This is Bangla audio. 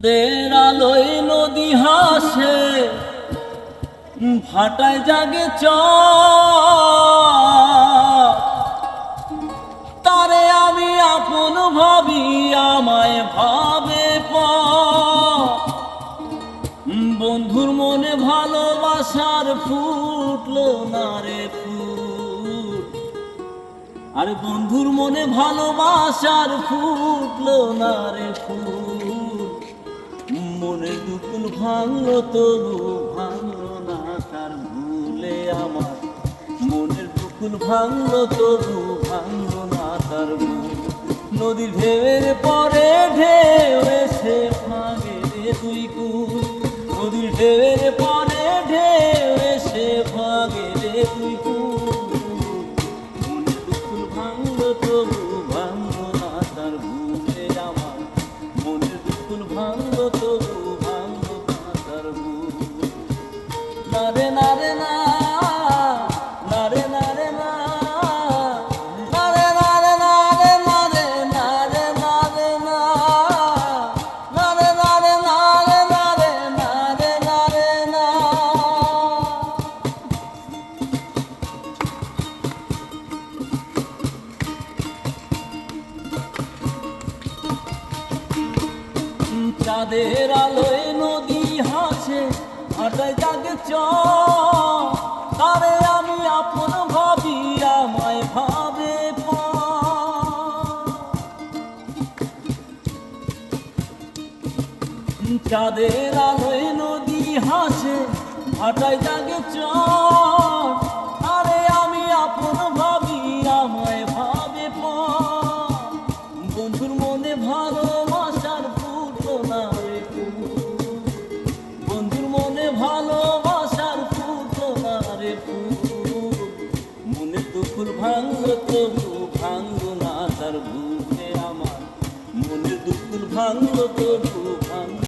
দের আলোয় নদী হাসে, ভাটায় জাগে তারে আমি আপন ভাবি, আমায় ভাবে বন্ধুর মনে ভালোবাসার ফুটলো না রে ফুল, আর বন্ধুর মনে ভালোবাসার ফুটলো না রে ফুল। মনে দুকুল ভাঙলো তবু ভাঙলো না তার ভুলে আমার, মনের দুকুল ভাঙলো তবু ভাঙলো না তার ভুল। নদীর ঢেউয়ের পরে ঢেউ এসে ভাঙে রে দুই কুল, নদীর ঢেউয়ের পরে ঢেউ এসে ভাঙে রে দুই কুল। মনের দুকুল ভাঙলো তবু ভাঙলো না তার ভুলে আমার, মনের দুকুল ভাঙলো তবু ভাঙলো না তার ভুল। নারে নারে না, নারে নারে না, নারে নারে নারে নারে নারে নারে না, নারে নারে নারে নারে নারে নারে না। চাঁদের আলোয় নদী হাসে, ভাটায় জাগে তারে আমি আপন ভাবি, আমায় ভাবে চাঁদের আলোয় নদী হাসে, ভাটায় জাগে আরে আমি আপন ভাবি, আমায় ভাবে বন্ধুর মনে ভালোবাসার ফুটলো না রে ফুল, বন্ধুর মনে ভালোবাসার ফুটলো না রে ফুল। মনে দুকুল ভাঙলো তবু ভাঙলো না তার ভুলে আমার, মনে দুকুল ভাঙলো তবু ভাঙলো।